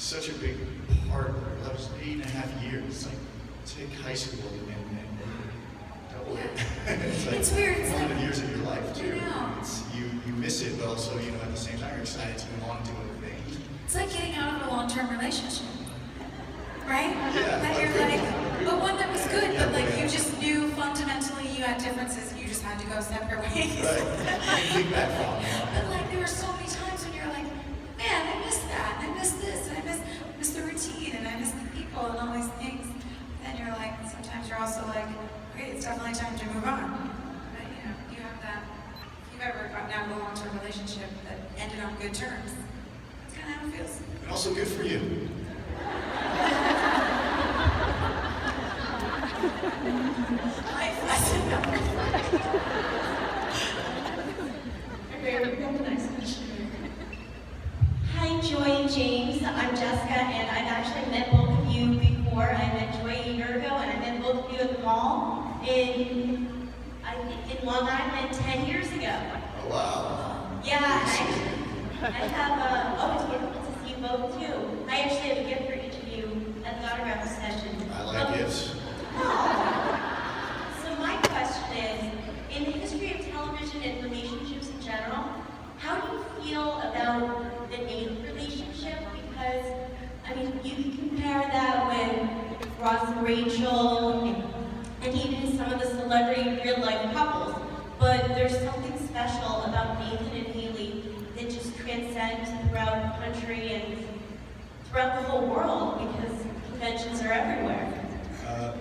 such a big part. That was 8.5 years. Like, take high school and double it. It's weird. It's one of like, the years of your life too. I know. You miss it, but also at the same time you're excited to move on to other things. It's like getting out of a long-term relationship, right? Yeah, That you're okay. like, but one that was good, Yeah, but like yeah. you just knew fundamentally you had differences. You just had to go separate ways. Right. Big bad fall. But like there were so many times when you're like, man, I miss that, and I miss this, and I miss the routine, and I miss the people, and all these things. Then you're like, sometimes you're also like, okay, it's definitely time to move on. But you have that. If you've ever gotten out of a long-term relationship that ended on good terms, that's kind of how it feels. And also good for you. Life lesson number 3. Okay, we got the next question. Hi, Joy and James. I'm Jessica, and I've actually met both of you before. I met Joy a year ago, and I met both of you at the mall in Long Island 10 years ago. Oh wow. Yeah, I have it's wonderful to see you both too. I actually have a gift for each of you at the autograph session. I like gifts. So my question is, in the history of television and relationships in general, how do you feel about the Nate relationship? Because, I mean, you can compare that with Ross and Rachel, and even some of the celebrity real-life couples. But there's something special about Nathan and Haley that just transcends throughout the country and throughout the whole world, because conventions are everywhere.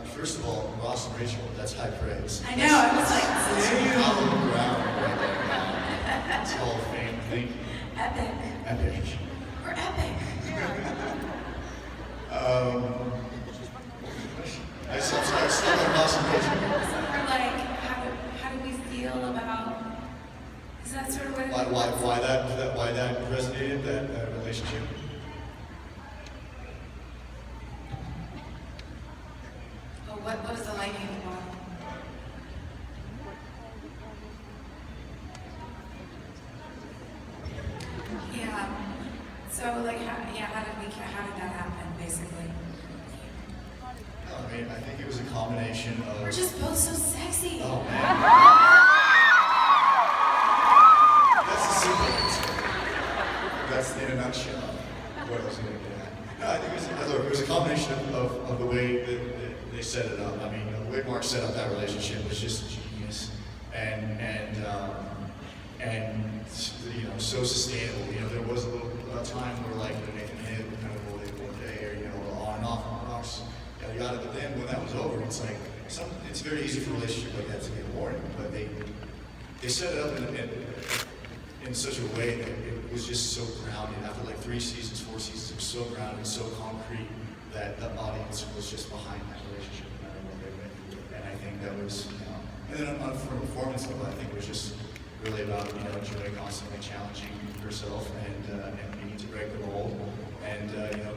First of all, Ross and Rachel, that's high praise. I know, I was like, It's hollow ground right there. It's Hall of Fame. Thank you. epic. Epic. We're epic. I'm sorry, still on Ross and Rachel. So we're like, how do we feel about, is that sort of what it is? Why that resonated, that relationship? Oh, what was the lightning in the bottle? Yeah. So like, how did that happen, basically? I mean, I think it was a combination of. We're just both so sexy. Oh man. That's the simple answer. That's in a nutshell what I was going to get at. No, I think it was a combination of the way that they set it up. I mean, the way Mark set up that relationship was just genius, and so sustainable. There was a little time where like Nathan and Haley were kind of one day, or on and off, yada yada. But then when that was over, it's like it's very easy for a relationship like that to get boring. But they set it up in such a way that it was just so grounded. After like 3 seasons, 4 seasons, it was so grounded, so concrete that the audience was just behind that relationship no matter what they went through. And I think that was, and then from a performance level, I think it was just really about Joy constantly challenging herself and needing to break the mold, and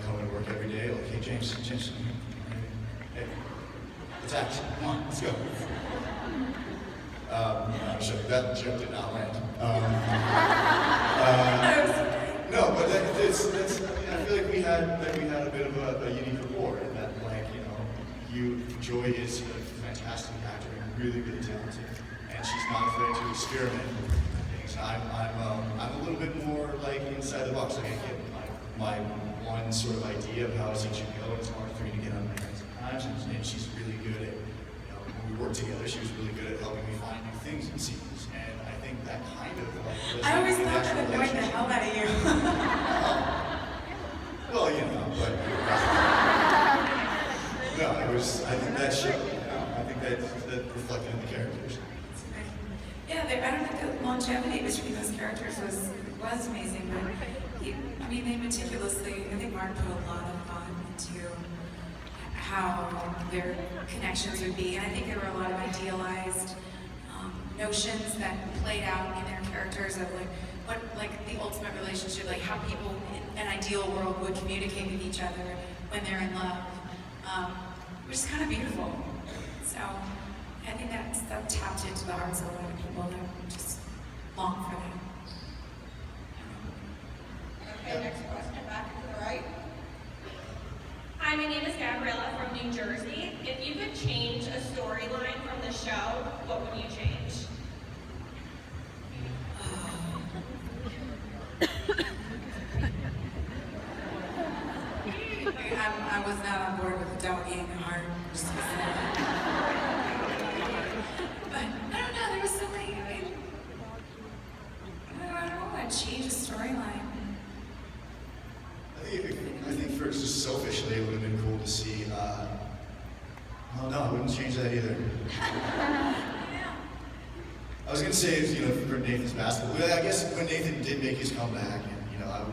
coming to work every day like, hey James, hey, attack, come on, let's go. So that joke did not land. No, but that's I feel like we had a bit of a unique rapport in that, like, Joy is a fantastic actor and really talented, and she's not afraid to experiment with things. I'm a little bit more like inside the box. Like I get my one sort of idea of how a scene should go. It's hard for me to get on my hands sometimes, and she's really good at. When we worked together, she was really good at helping me find new things in scenes, and I think that kind of like. I always thought that annoyed the hell out of you. Well, but no, it was. I think that showed. I think that reflected in the characters. Yeah, I don't think the longevity between those characters was amazing, but they meticulously. I think Mark put a lot of thought into how their connections would be, and I think there were a lot of idealized notions that played out in their characters of what the ultimate relationship, like how people in an ideal world would communicate with each other when they're in love, which is kind of beautiful. So I think that tapped into the hearts of a lot of people that just long for that. Okay, next question, back to the right. New Jersey. If you could change a storyline from the show, what would you change? I was not on board with the dog eating the heart. But I don't know, there was so many, I don't want to change the storyline. I think for just selfishly, it would have been cool to see. Oh no, I wouldn't change that either. I was gonna say, for Nathan's basketball. Well, I guess when Nathan did make his comeback, and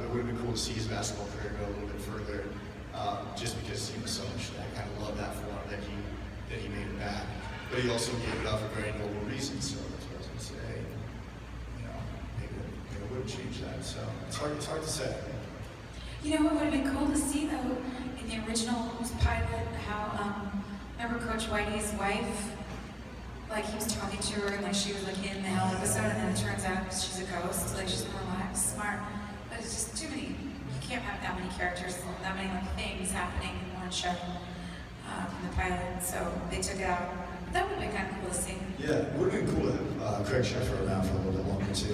it would have been cool to see his basketball career go a little bit further. Just because he was so much. I kind of love that for him that he made it back. But he also gave it up for very noble reasons. So that's what I was gonna say. Maybe I wouldn't change that. So it's hard to say. You know what would have been cool to see though in the original pilot, how remember Coach Whitey's wife, like he was talking to her and like she was like in the hell episode, and then it turns out she's a ghost, like she's more relaxed, smart. But it's just too many. You can't have that many characters, that many like things happening in one show from the pilot. So they took it out. That would have been kind of cool to see. Yeah, it would have been cool to have Craig Sheffer around for a little bit longer too.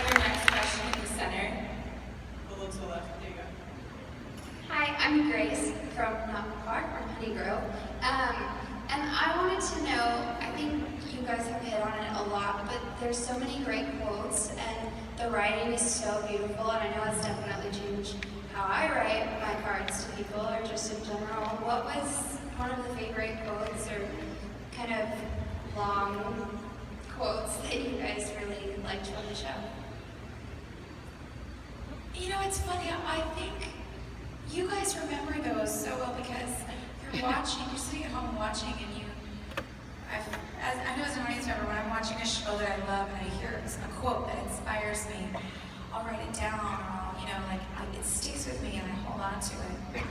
Your next question in the center. We'll look to the left. There you go. Hi, I'm Grace from Knock Park, from Honey Grove. And I wanted to know, I think you guys have hit on it a lot, but there's so many great quotes, and the writing is so beautiful, and I know it's definitely changed how I write my cards to people, or just in general. What was one of the favorite quotes, or kind of long quotes that you guys really liked from the show? It's funny, I think you guys remember those so well because you're watching, you're sitting at home watching, and I know as an audience member, when I'm watching a show that I love and I hear a quote that inspires me, I'll write it down, or it sticks with me and I hold on to it.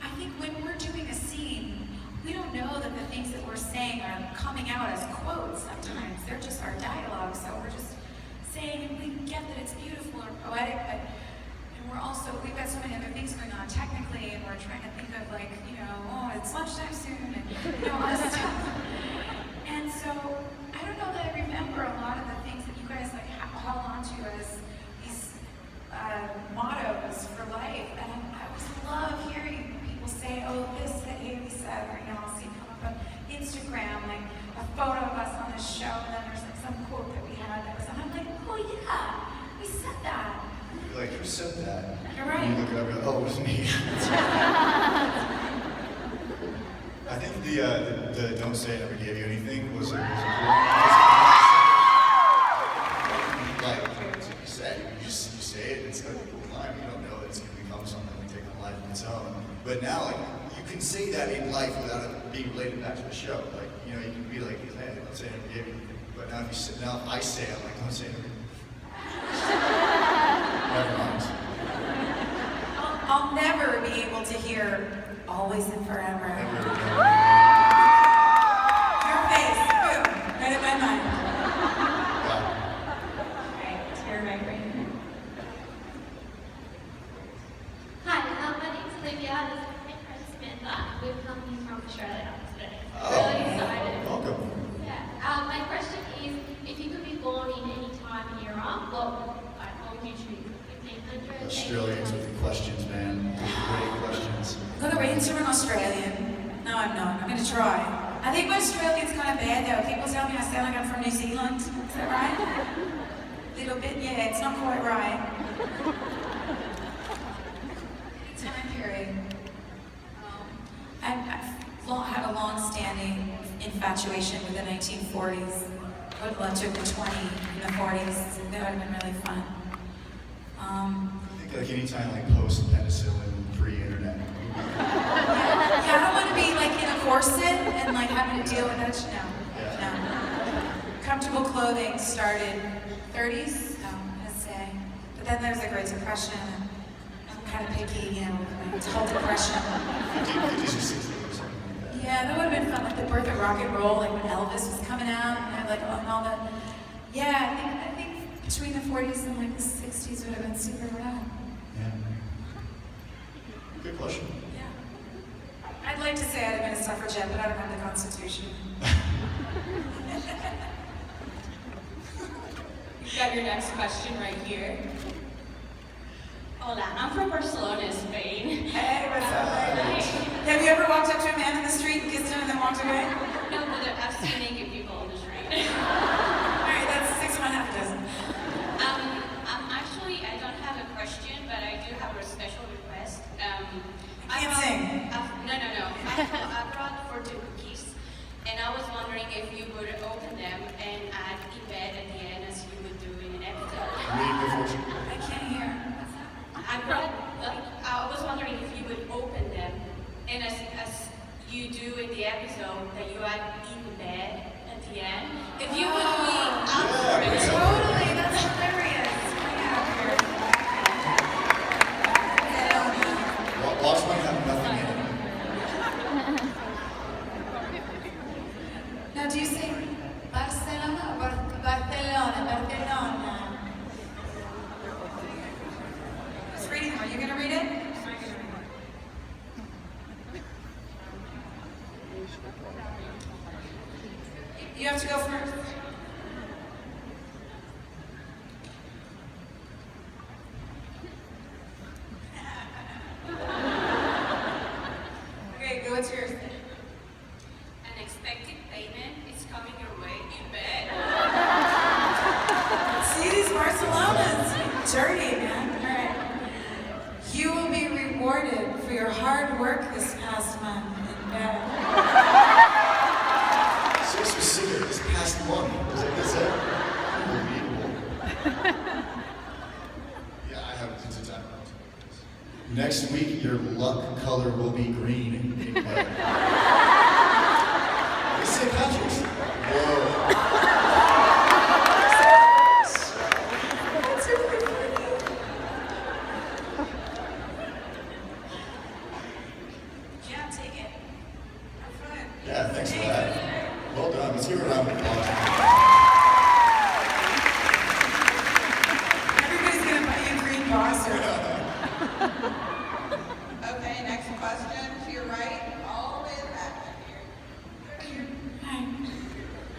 I think when we're doing a scene, we don't know that the things that we're saying are coming out as quotes sometimes. They're just our dialogue, so we're just saying, and we get that it's beautiful or poetic, but we've got so many other things going on technically, and we're trying to think of it's lunchtime soon, and all this stuff. And so, I don't know that I remember a lot of the things that you guys hold on to as these mottos for life, and I always love hearing people say, oh, this that Haley said, or I'll see come up on Instagram, like a photo of us on this show, and then there's some quote that we had that was, and I'm like, oh yeah, we said that. You're like, who said that? You're right. And you look it up and go, oh, it was me. I think the don't say I never gave you anything was a like, you said, you say it, it's like a cool line, you don't know that it's going to become something and take on life of its own. But now, you can say that in life without it being related back to the show. You can be like, hey, don't say I never gave you anything. But now if I say it, I'm like, don't say I never gave you anything. Never mind. I'll never be able to hear always and forever. Never. Your face, boom, right in my mind. Right, to your right brain. Hi, my name's Olivia. This is my friend Samantha. We've come from Australia today. Oh, Really excited. welcome. Yeah. My question is, if you could be born in any time era, what would you choose? 1500? Australians with the questions, man. Great questions. I'm gonna answer an Australian. No, I'm not. I'm gonna try. I think my Australian's kind of bad though. People tell me I sound like I'm from New Zealand. Is that right? Little bit, yeah, it's not quite right. Time period. I've had a long-standing infatuation with the 1940s. I would love to have been 20 in the 40s. That would have been really fun. I think any time post-penicillin, pre-internet. Yeah, I don't want to be in a corset and having to deal with that. No. Comfortable clothing started 30s, I'd say. But then there's the Great Depression. And I'm kind of picky, with my whole depression. 50s or 60s or something like that. Yeah, that would have been fun, the birth of rock and roll, when Elvis was coming out, and all that. Yeah, I think between the 40s and the 60s would have been super rad. Yeah. Good question. Yeah. I'd like to say I'd have been a suffragette, but I don't have the Constitution. You've got your next question right here. Hola, I'm from Barcelona, Spain. Hey, what's up? Hi. Have you ever walked up to a man in the street and kissed him and then walked away? No, but I've seen naked people on the street. All right, that's 6 1/2 dozen. Actually, I don't have a question, but I do have a special request. I can't sing. No. I brought 4 cookies, and I was wondering if you would open them and add Yvette at the end as you would do in an episode. Really good fortune. I can't hear. I was wondering if you would open them, and as you do in the episode, that you add Yvette at the end. If you would be up for it. Totally, that's hilarious. Watch might have nothing in it. Now, do you say Barcelona or Barcelona? Who's reading them? Are you going to read it? You have to go first. Okay, go. What's yours? Unexpected payment is coming your way, Yvette. See these Barcelonas? Dirty, man. All right. You will be rewarded for your hard work this past month in bed. So specific, this past month. Was it this it? Unbelievable. Yeah, I have since it's Next week, your luck color will be green in bed. It's St. Patrick's. Whoa. That's really funny. Yeah, take it. Have fun. Yeah, thanks for that. Well done. Let's give her a round of applause. Everybody's gonna buy you a green boss or Okay, next question to your right, all the way back here. Hi.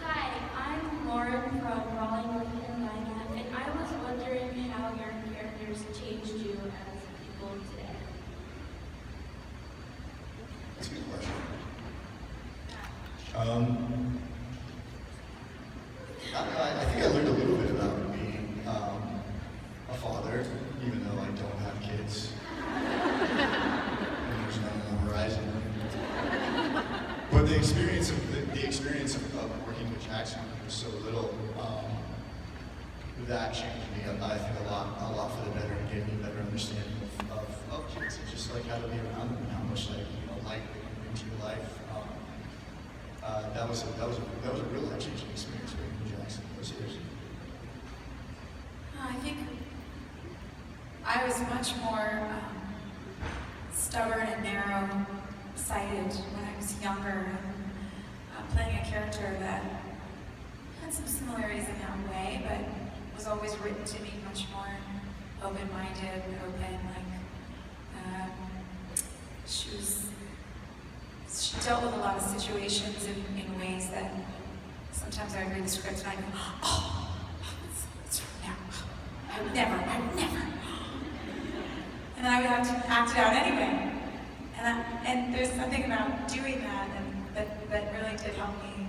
Hi, I'm Lauren from Raleigh, North Carolina, and I was wondering how your characters changed you as people today. That's a good question. I think I learned a little bit about being a father, even though I don't have kids. And there's none on the horizon. But the experience of working with Jackson when he was so little, that changed me. I think a lot for the better, and gave me a better understanding of kids and just like how to be around them and how much light they can bring to your life. That was a real life-changing experience working with Jackson those years. I think I was much more stubborn and narrow-sighted when I was younger, and playing a character that had some similarities in that way, but was always written to be much more open-minded, open. She dealt with a lot of situations in ways that sometimes I would read the script and I'd go, oh, it's now. I would never. And then I would have to act it out anyway. And there's something about doing that that really did help me,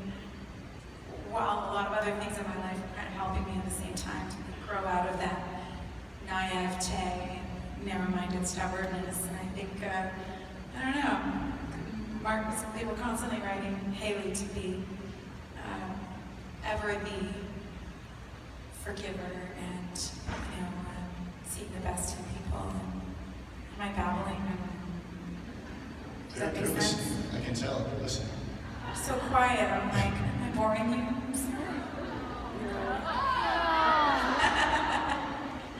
while a lot of other things in my life were kind of helping me at the same time to grow out of that naivete and narrow-minded stubbornness. And I think, I don't know, they were constantly writing Haley to be ever the forgiver and, seeing the best in people. And am I babbling? Does that make sense? I can tell. They're listening. I'm so quiet. I'm like,